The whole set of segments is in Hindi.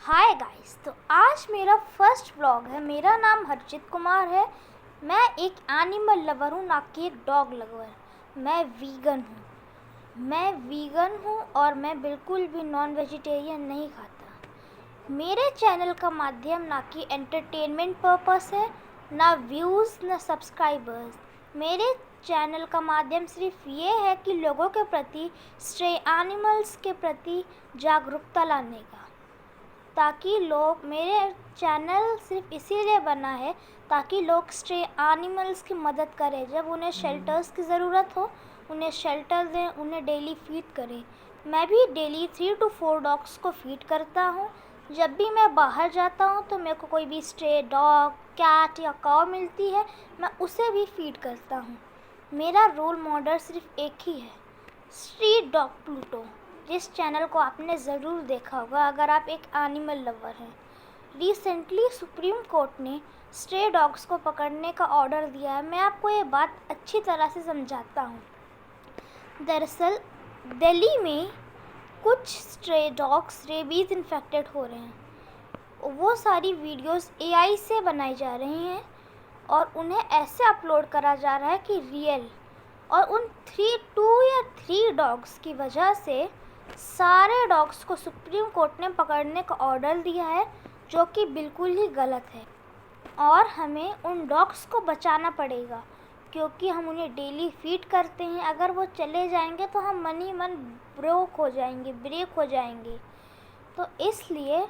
Hi guys. तो आज मेरा फर्स्ट व्लॉग है। मेरा नाम हर्षित कुमार है। मैं एक एनिमल लवर हूँ, ना कि एक डॉग लवर। मैं वीगन हूँ और मैं बिल्कुल भी नॉन वेजिटेरियन नहीं खाता। मेरे चैनल का माध्यम ना कि एंटरटेनमेंट पर्पस है, ना व्यूज़ ना सब्सक्राइबर्स। मेरे चैनल का माध्यम सिर्फ ये है कि लोगों के प्रति, स्ट्रे एनिमल्स के प्रति जागरूकता लाने का, ताकि लोग, मेरे चैनल सिर्फ इसीलिए बना है ताकि लोग स्ट्रे एनिमल्स की मदद करें। जब उन्हें शेल्टर्स की ज़रूरत हो, उन्हें शेल्टर दें, उन्हें डेली फीड करें। मैं भी डेली 3 to 4 डॉग्स को फीड करता हूँ। जब भी मैं बाहर जाता हूँ तो मेरे को कोई भी स्ट्रे डॉग, कैट या काऊ मिलती है, मैं उसे भी फीड करता हूँ। मेरा रोल मॉडल सिर्फ एक ही है, स्ट्रीट डॉग प्लूटो, जिस चैनल को आपने ज़रूर देखा होगा अगर आप एक एनिमल लवर हैं। रिसेंटली सुप्रीम कोर्ट ने स्ट्रे डॉग्स को पकड़ने का ऑर्डर दिया है। मैं आपको ये बात अच्छी तरह से समझाता हूँ। दरअसल दिल्ली में कुछ स्ट्रे डॉग्स रेबीज़ इन्फेक्टेड हो रहे हैं। वो सारी वीडियोस AI से बनाई जा रही हैं और उन्हें ऐसे अपलोड करा जा रहा है कि रियल, और उन 3 डॉग्स की वजह से सारे डॉग्स को सुप्रीम कोर्ट ने पकड़ने का ऑर्डर दिया है, जो कि बिल्कुल ही गलत है। और हमें उन डॉग्स को बचाना पड़ेगा क्योंकि हम उन्हें डेली फीड करते हैं। अगर वो चले जाएंगे तो हम मन ही मन ब्रेक हो जाएंगे। तो इसलिए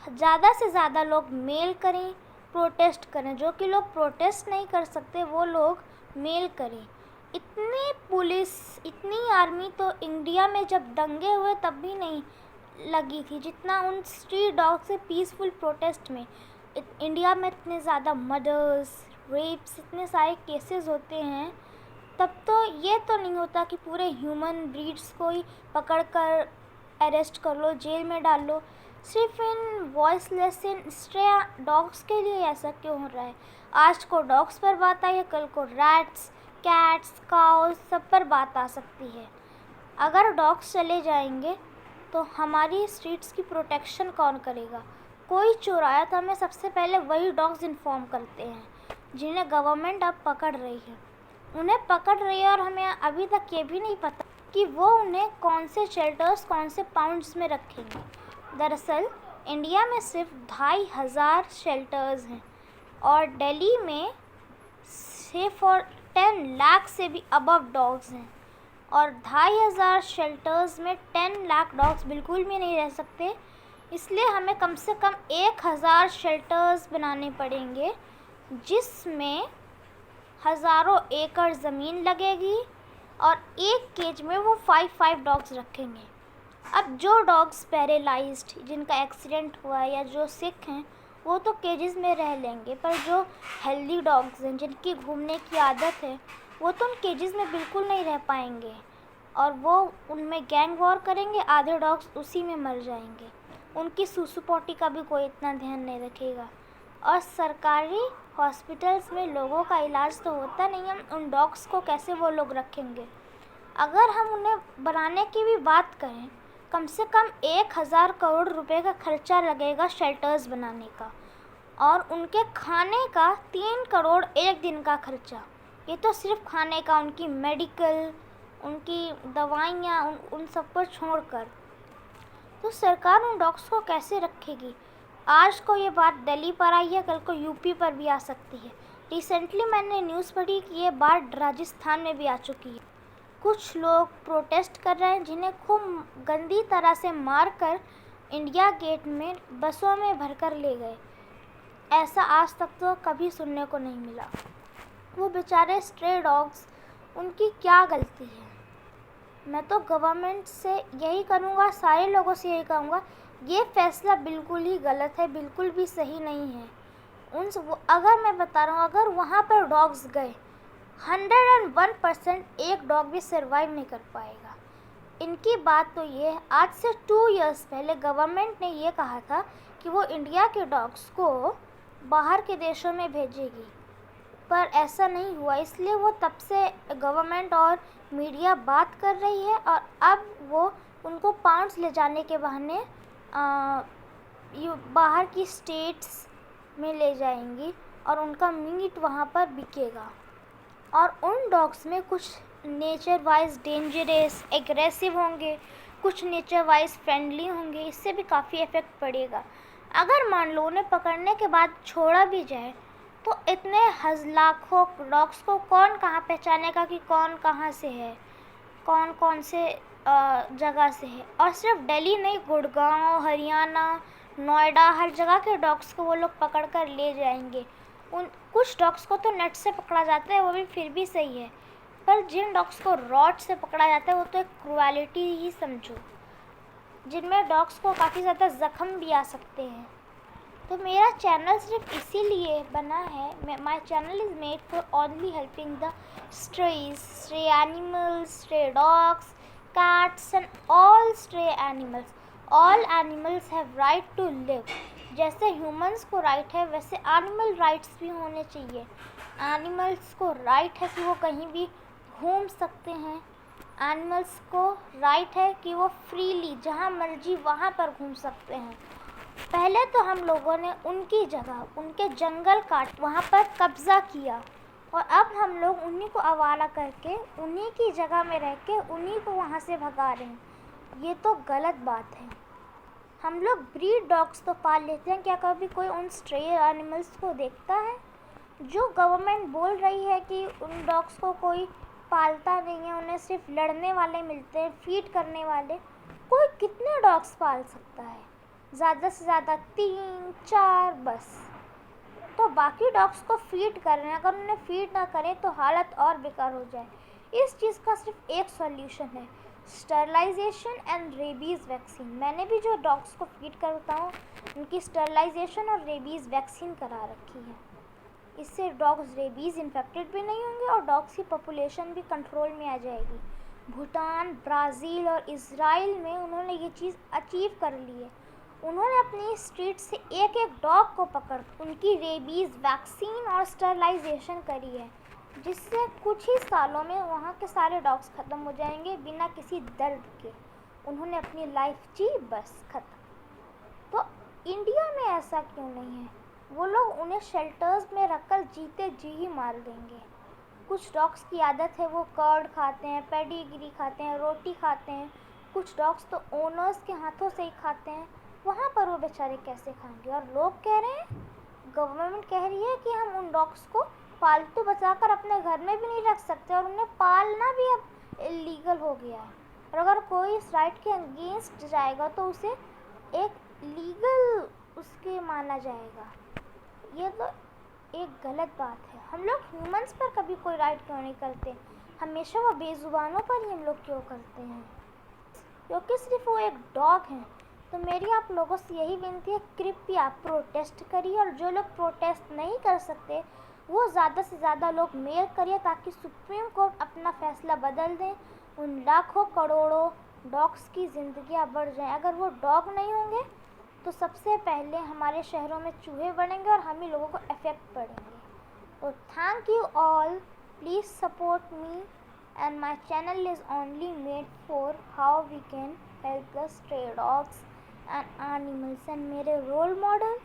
ज़्यादा से ज़्यादा लोग मेल करें, प्रोटेस्ट करें। जो कि लोग प्रोटेस्ट नहीं कर सकते वो लोग मेल करें। इतनी पुलिस, इतनी आर्मी तो इंडिया में जब दंगे हुए तब भी नहीं लगी थी जितना उन स्ट्रीट डॉग से पीसफुल प्रोटेस्ट में। इंडिया में इतने ज़्यादा मर्डर्स, रेप्स, इतने सारे केसेस होते हैं, तब तो ये तो नहीं होता कि पूरे ह्यूमन ब्रीड्स को ही पकड़ कर अरेस्ट कर लो, जेल में डाल लो। सिर्फ इन वॉइसलेस, इन स्ट्रे डॉग्स के लिए ऐसा क्यों हो रहा है? आज को डॉग्स पर बात आई है, कल को रैट्स, कैट्स, काउस, सब पर बात आ सकती है। अगर डॉग्स चले जाएंगे तो हमारी स्ट्रीट्स की प्रोटेक्शन कौन करेगा? कोई चुराया तो हमें सबसे पहले वही डॉग्स इन्फॉर्म करते हैं जिन्हें गवर्नमेंट अब पकड़ रही है। उन्हें पकड़ रही है और हमें अभी तक ये भी नहीं पता कि वो उन्हें कौन से शेल्टर्स, कौन से पाउंड्स में रखेंगे। दरअसल इंडिया में सिर्फ 2500 शेल्टर्स हैं और दिल्ली में सिर्फ और 10 लाख से भी अबव डॉग्स हैं। और 2500 शेल्टर्स में 10 लाख डॉग्स बिल्कुल भी नहीं रह सकते। इसलिए हमें कम से कम 1000 शेल्टर्स बनाने पड़ेंगे, जिसमें हज़ारों एकड़ ज़मीन लगेगी और एक केज में वो 5 डॉग्स रखेंगे। अब जो डॉग्स पैरालाइज्ड, जिनका एक्सीडेंट हुआ है या जो सिक हैं, वो तो केजेस में रह लेंगे, पर जो हेल्दी डॉग्स हैं, जिनकी घूमने की आदत है, वो तो उन केजेस में बिल्कुल नहीं रह पाएंगे और वो उनमें गैंग वॉर करेंगे। आधे डॉग्स उसी में मर जाएंगे। उनकी सूसू पोटी का भी कोई इतना ध्यान नहीं रखेगा। और सरकारी हॉस्पिटल्स में लोगों का इलाज तो होता नहीं है, उन डॉग्स को कैसे वो लोग रखेंगे? अगर हम उन्हें बनाने की भी बात करें, कम से कम 1000 करोड़ रुपए का खर्चा लगेगा शेल्टर्स बनाने का, और उनके खाने का 3 करोड़ एक दिन का खर्चा। ये तो सिर्फ खाने का, उनकी मेडिकल, उनकी दवाइयाँ, उन सब पर छोड़कर। तो सरकार उन डॉग्स को कैसे रखेगी? आज को ये बात दिल्ली पर आई है, कल को यूपी पर भी आ सकती है। रिसेंटली मैंने न्यूज़ पढ़ी कि ये बात राजस्थान में भी आ चुकी है। कुछ लोग प्रोटेस्ट कर रहे हैं, जिन्हें खूब गंदी तरह से मार कर इंडिया गेट में बसों में भरकर ले गए। ऐसा आज तक तो कभी सुनने को नहीं मिला। वो बेचारे स्ट्रे डॉग्स, उनकी क्या गलती है? मैं तो गवर्नमेंट से यही करूँगा, सारे लोगों से यही कहूँगा, ये फैसला बिल्कुल ही गलत है, बिल्कुल भी सही नहीं है। अगर मैं बता रहा हूँ, अगर वहाँ पर डॉग्स गए, 101% एक डॉग भी सर्वाइव नहीं कर पाएगा। इनकी बात तो ये है, आज से 2 इयर्स पहले गवर्नमेंट ने ये कहा था कि वो इंडिया के डॉग्स को बाहर के देशों में भेजेगी, पर ऐसा नहीं हुआ। इसलिए वो तब से गवर्नमेंट और मीडिया बात कर रही है और अब वो उनको पाउंड्स ले जाने के बहाने बाहर की स्टेट्स में ले जाएंगी और उनका मीट वहाँ पर बिकेगा। और उन डॉग्स में कुछ नेचर वाइज डेंजरस एग्रेसिव होंगे, कुछ नेचर वाइज फ्रेंडली होंगे। इससे भी काफ़ी इफ़ेक्ट पड़ेगा। अगर मान लो उन्हें पकड़ने के बाद छोड़ा भी जाए तो इतने लाखों डॉग्स को कौन कहाँ पहचानेगा कि कौन कहाँ से है, कौन कौन से जगह से है। और सिर्फ दिल्ली नहीं, गुड़गांव, हरियाणा, नोएडा, हर जगह के डॉग्स को वो लोग पकड़ कर ले जाएंगे। उन कुछ डॉग्स को तो नेट से पकड़ा जाता है, वो भी फिर भी सही है, पर जिन डॉग्स को रॉड से पकड़ा जाता है वो तो एक क्रुएलिटी ही समझो, जिनमें डॉग्स को काफ़ी ज़्यादा ज़ख्म भी आ सकते हैं। तो मेरा चैनल सिर्फ इसीलिए बना है, my channel is made for only helping the stray animals, stray dogs, cats and all stray animals. All animals have right to live. जैसे ह्यूमंस को राइट है वैसे एनिमल राइट्स भी होने चाहिए। एनिमल्स को राइट है कि वो कहीं भी घूम सकते हैं। एनिमल्स को राइट है कि वो फ्रीली जहाँ मर्जी वहाँ पर घूम सकते हैं। पहले तो हम लोगों ने उनकी जगह, उनके जंगल काट वहाँ पर कब्ज़ा किया और अब हम लोग उन्हीं को आवारा करके उन्हीं की जगह में रह के उन्हीं को वहाँ से भगा रहे हैं। ये तो गलत बात है। हम लोग ब्रीड डॉग्स तो पाल लेते हैं, क्या कभी कोई उन स्ट्रे एनिमल्स को देखता है? जो गवर्नमेंट बोल रही है कि उन डॉग्स को कोई पालता नहीं है, उन्हें सिर्फ लड़ने वाले मिलते हैं, फीड करने वाले, कोई कितने डॉग्स पाल सकता है? ज़्यादा से ज़्यादा 3-4 बस। तो बाकी डॉग्स को फीड कर रहे हैं, अगर उन्हें फीड ना करें तो हालत और बेकार हो जाए। इस चीज़ का सिर्फ एक सॉल्यूशन है, स्टरलाइजेशन एंड रेबीज़ वैक्सीन। मैंने भी जो डॉग्स को फीड करता हूँ उनकी स्टरलाइजेशन और रेबीज़ वैक्सीन करा रखी है। इससे डॉग्स रेबीज़ इन्फेक्टेड भी नहीं होंगे और डॉग्स की पॉपुलेशन भी कंट्रोल में आ जाएगी। भूटान, ब्राज़ील और इज़राइल में उन्होंने ये चीज़ अचीव कर ली है। उन्होंने अपनी स्ट्रीट से एक एक डॉग को पकड़ उनकी रेबीज़ वैक्सीन और स्टरलाइजेशन करी है, जिससे कुछ ही सालों में वहाँ के सारे डॉग्स ख़त्म हो जाएंगे बिना किसी दर्द के। उन्होंने अपनी लाइफ जी, बस ख़त्म। तो इंडिया में ऐसा क्यों नहीं है? वो लोग उन्हें शेल्टर्स में रखकर जीते जी ही मार देंगे। कुछ डॉग्स की आदत है वो कर्ड खाते हैं, पेडिग्री खाते हैं, रोटी खाते हैं। कुछ डॉग्स तो ओनर्स के हाथों से ही खाते हैं। वहाँ पर वो बेचारे कैसे खाएंगे? और लोग कह रहे हैं, गवर्नमेंट कह रही है कि हम उन डॉग्स को पालतू बचाकर अपने घर में भी नहीं रख सकते और उन्हें पालना भी अब इलीगल हो गया है। और अगर कोई इस राइट के अगेंस्ट जाएगा तो उसे एक लीगल उसके माना जाएगा। ये तो एक गलत बात है। हम लोग ह्यूमंस पर कभी कोई राइट क्यों नहीं करते? हमेशा वो बेजुबानों पर ही हम लोग क्यों करते हैं? क्योंकि सिर्फ वो एक डॉग हैं। तो मेरी आप लोगों से यही विनती है, कृपया प्रोटेस्ट करिए, और जो लोग प्रोटेस्ट नहीं कर सकते वो ज़्यादा से ज़्यादा लोग मेल करिए ताकि सुप्रीम कोर्ट अपना फैसला बदल दें। उन लाखों करोड़ों डॉग्स की ज़िंदगियाँ बढ़ जाएं। अगर वो डॉग नहीं होंगे तो सबसे पहले हमारे शहरों में चूहे बढ़ेंगे और हम ही लोगों को इफ़ेक्ट पड़ेंगे। तो thank you all, please support me and my channel is only made for how we can help the stray dogs and animals। and मेरे role model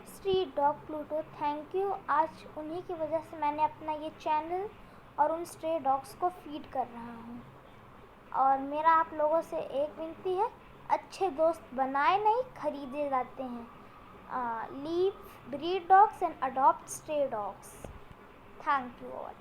street dog Pluto, thank you. आज उन्हीं की वजह से मैंने अपना ये चैनल और उन स्ट्रे डॉग्स को फीड कर रहा हूँ। और मेरा आप लोगों से एक विनती है, अच्छे दोस्त बनाए नहीं खरीदे जाते हैं। Leave breed dogs and adopt stray dogs. Thank you all.